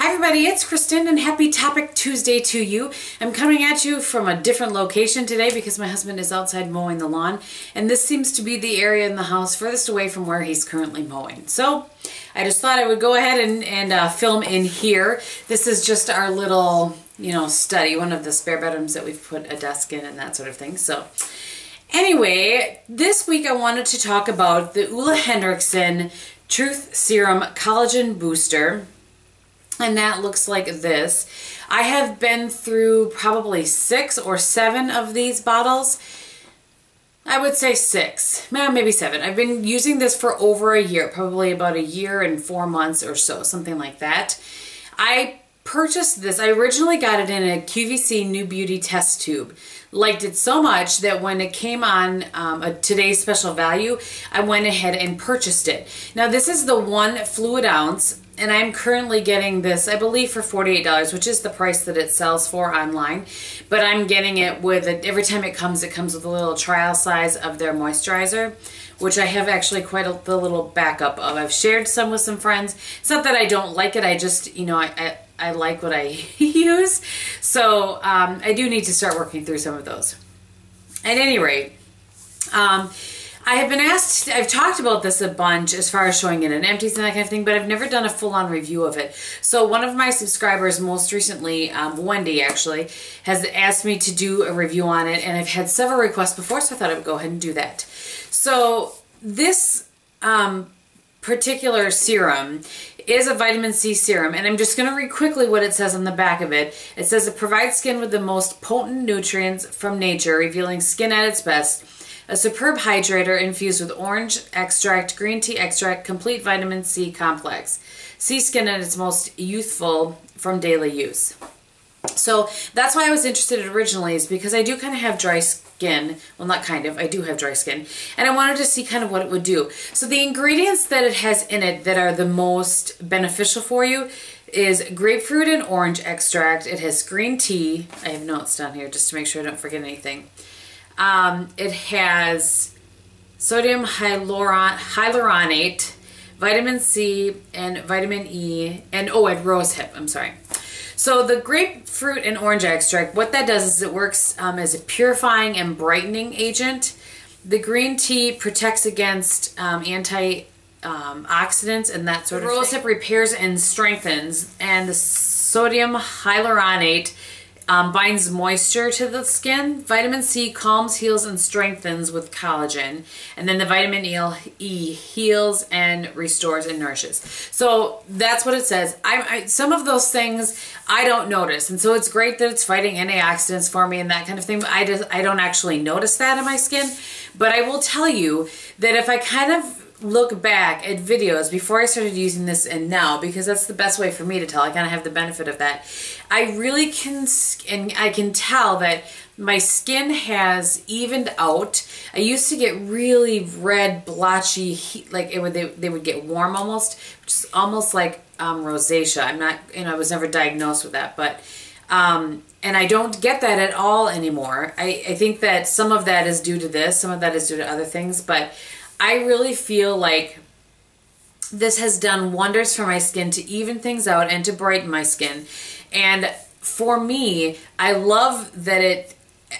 Hi everybody, it's Kristin and happy Topic Tuesday to you. I'm coming at you from a different location today because my husband is outside mowing the lawn, and this seems to be the area in the house furthest away from where he's currently mowing. So I just thought I would go ahead and film in here. This is just our little, study, one of the spare bedrooms that we've put a desk in and that sort of thing. So anyway, this week I wanted to talk about the Ole Henrikson Truth Serum Collagen Booster. And that looks like this. I have been through probably 6 or 7 of these bottles. I would say 6, maybe 7. I've been using this for over a year, probably about a year and 4 months or so, something like that. I purchased this. I originally got it in a QVC New Beauty test tube. Liked it so much that when it came on today's special value, I went ahead and purchased it. Now this is the 1 fluid ounce. And I'm currently getting this, I believe, for $48, which is the price that it sells for online. But I'm getting it with, every time it comes with a little trial size of their moisturizer, which I have actually quite the little backup of. I've shared some with some friends. It's not that I don't like it, I just, I like what I use. So I do need to start working through some of those. At any rate, I have been asked, I've talked about this a bunch as far as showing it in empties and that kind of thing, but I've never done a full-on review of it. So one of my subscribers, most recently, Wendy actually, has asked me to do a review on it, and I've had several requests before, so I thought I would go ahead and do that. So this particular serum is a vitamin C serum, and I'm just going to read quickly what it says on the back of it. It says it provides skin with the most potent nutrients from nature, revealing skin at its best. A superb hydrator infused with orange extract, green tea extract, complete vitamin C complex. See skin at its most youthful from daily use. So that's why I was interested originally, is because I do kind of have dry skin. Well, not kind of, I do have dry skin. And I wanted to see kind of what it would do. So the ingredients that it has in it that are the most beneficial for you is grapefruit and orange extract. It has green tea. I have notes down here just to make sure I don't forget anything. It has sodium hyaluronate, vitamin C, and vitamin E, and and rosehip, I'm sorry. So the grapefruit and orange extract, what that does is it works as a purifying and brightening agent. The green tea protects against antioxidants and that sort of thing. Rosehip repairs and strengthens, and the sodium hyaluronate binds moisture to the skin. Vitamin C calms, heals, and strengthens with collagen. And then the vitamin E heals and restores and nourishes. So that's what it says. Some of those things I don't notice. And so it's great that it's fighting antioxidants for me and that kind of thing. But I don't actually notice that in my skin. But I will tell you that if I kind of look back at videos before I started using this and now, because that's the best way for me to tell, I kind of have the benefit of that, I really can, and I can tell that my skin has evened out. I used to get really red, blotchy, like they would get warm almost, which is almost like rosacea. I'm not, I was never diagnosed with that, but and I don't get that at all anymore. I think that some of that is due to this, some of that is due to other things, but I really feel like this has done wonders for my skin to even things out and to brighten my skin. And for me, I love that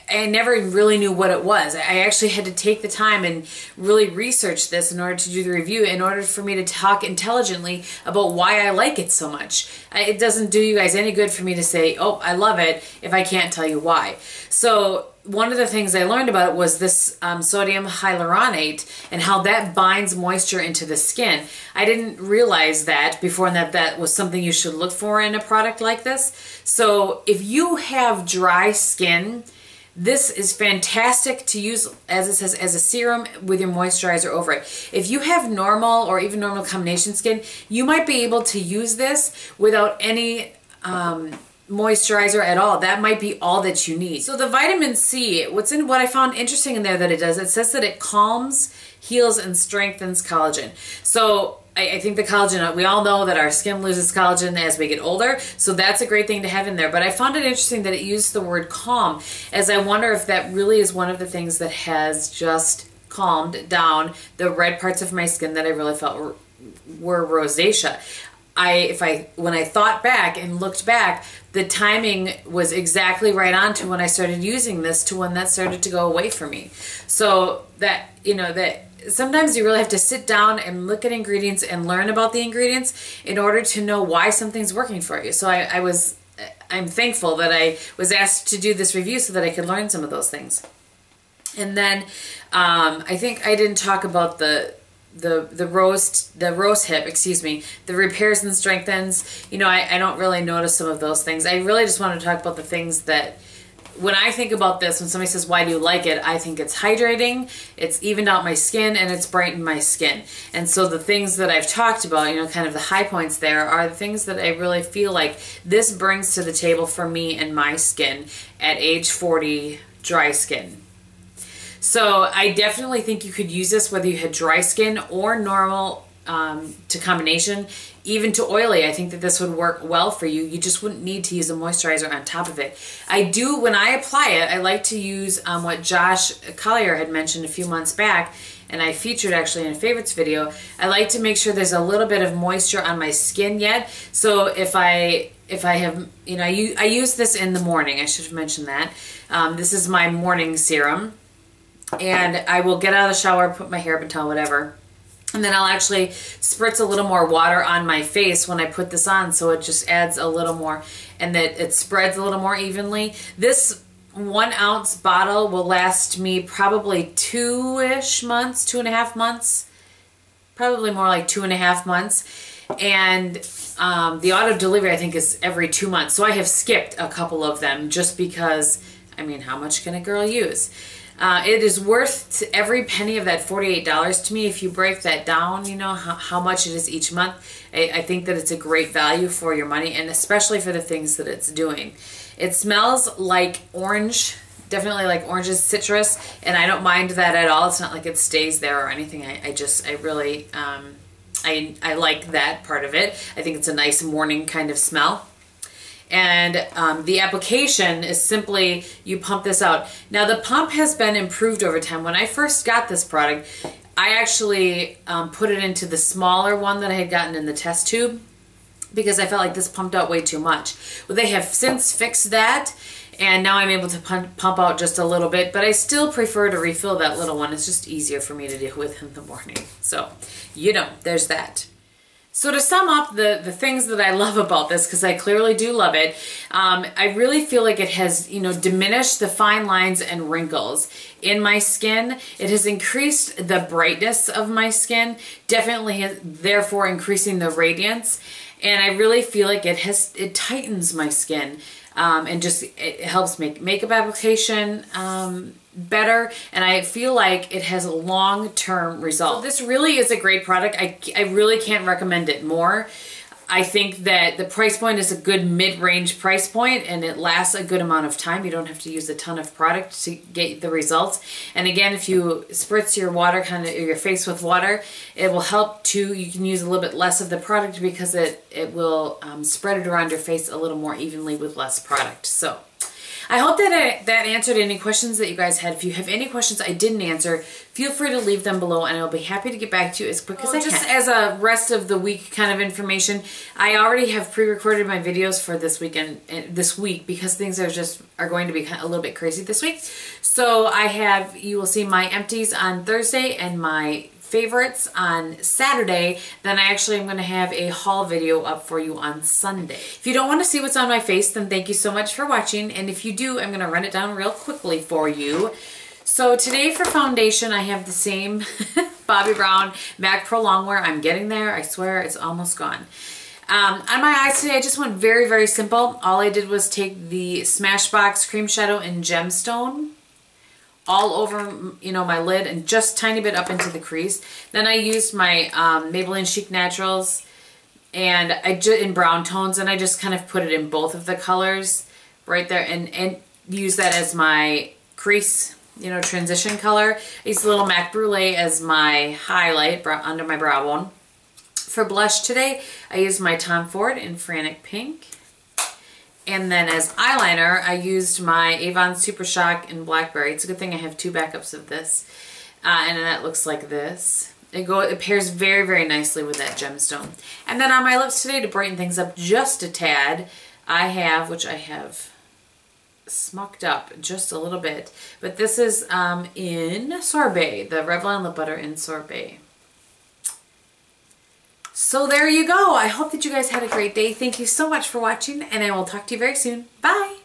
I never really knew what it was. I actually had to take the time and really research this in order to do the review, in order for me to talk intelligently about why I like it so much. It doesn't do you guys any good for me to say, oh, I love it, if I can't tell you why. So one of the things I learned about it was this sodium hyaluronate and how that binds moisture into the skin. I didn't realize that before, and that was something you should look for in a product like this. So if you have dry skin, this is fantastic to use, as it says, as a serum with your moisturizer over it. If you have normal or even normal combination skin, you might be able to use this without any moisturizer at all. That might be all that you need. So the vitamin C, what I found interesting in there that it does, it says that it calms, heals, and strengthens collagen. So I think the collagen, we all know that our skin loses collagen as we get older, so that's a great thing to have in there. But I found it interesting that it used the word calm, as I wonder if that really is one of the things that has just calmed down the red parts of my skin that I really felt were rosacea. when I thought back and looked back, the timing was exactly right on to when I started using this to when that started to go away from me. So that, you know, that sometimes you really have to sit down and look at ingredients and learn about the ingredients in order to know why something's working for you. So I'm thankful that I was asked to do this review so that I could learn some of those things. And then I think I didn't talk about the rose hip, excuse me, the repairs and strengthens. You know, I don't really notice some of those things. I really just want to talk about the things that, when I think about this, when somebody says, why do you like it? I think it's hydrating, it's evened out my skin, and it's brightened my skin. And so the things that I've talked about, you know, kind of the high points there, are the things that I really feel like this brings to the table for me and my skin at age 40, dry skin. So I definitely think you could use this whether you had dry skin or normal to combination, even to oily. I think that this would work well for you. You just wouldn't need to use a moisturizer on top of it. I do, when I apply it, I like to use what Josh Collier had mentioned a few months back, and I featured actually in a favorites video. I like to make sure there's a little bit of moisture on my skin yet. So if I have, you know, I use this in the morning. I should have mentioned that. This is my morning serum. And I will get out of the shower, put my hair up in towel, whatever. And then I'll actually spritz a little more water on my face when I put this on, so it just adds a little more, and that it spreads a little more evenly. This 1 ounce bottle will last me probably 2-ish months, 2.5 months, probably more like 2.5 months. And the auto delivery, I think, is every 2 months. So I have skipped a couple of them just because, I mean, how much can a girl use? It is worth every penny of that $48 to me. If you break that down, you know, how much it is each month. I think that it's a great value for your money, and especially for the things that it's doing. It smells like orange, definitely like oranges, citrus, and I don't mind that at all. It's not like it stays there or anything. I really, I like that part of it. I think it's a nice morning kind of smell. And the application is simply, you pump this out. Now the pump has been improved over time. When I first got this product, I actually put it into the smaller one that I had gotten in the test tube because I felt like this pumped out way too much. Well, they have since fixed that, and now I'm able to pump out just a little bit, but I still prefer to refill that little one. It's just easier for me to deal with in the morning. So, you know, there's that. So to sum up the things that I love about this, because I clearly do love it, I really feel like it has, you know, diminished the fine lines and wrinkles in my skin. It has increased the brightness of my skin, definitely therefore increasing the radiance. And I really feel like it tightens my skin, and just it helps make makeup application better, and I feel like it has long-term results. So this really is a great product. I really can't recommend it more. I think that the price point is a good mid-range price point, and it lasts a good amount of time. You don't have to use a ton of product to get the results. And again, if you spritz your water, kind of your face with water, it will help to, you can use a little bit less of the product because it will spread it around your face a little more evenly with less product. So I hope that that answered any questions that you guys had. If you have any questions I didn't answer, feel free to leave them below, and I'll be happy to get back to you as quick as I can. Just as a rest of the week kind of information, I already have pre-recorded my videos for this weekend, this week, because things are going to be a little bit crazy this week. So you will see my empties on Thursday and my favorites on Saturday. Then I actually am going to have a haul video up for you on Sunday. If you don't want to see what's on my face, then thank you so much for watching. And if you do, I'm going to run it down real quickly for you. So today for foundation, I have the same Bobbi Brown MAC Pro Longwear. I'm getting there. I swear it's almost gone. On my eyes today, I just went very, very simple. All I did was take the Smashbox Cream Shadow in Gemstone all over, you know, my lid, and just tiny bit up into the crease. Then I used my Maybelline Chic Naturals, and in brown tones, and I just kind of put it in both of the colors right there, and use that as my crease, you know, transition color. I used a little MAC Brulee as my highlight under my brow bone. For blush today, I used my Tom Ford in Frantic Pink. And then as eyeliner, I used my Avon Supershock in Blackberry. It's a good thing I have two backups of this. And that looks like this. It pairs very, very nicely with that gemstone. And then on my lips today, to brighten things up just a tad, I have, which I have smucked up just a little bit, but this is in Sorbet, the Revlon lip butter in Sorbet. So there you go. I hope that you guys had a great day. Thank you so much for watching, and I will talk to you very soon. Bye!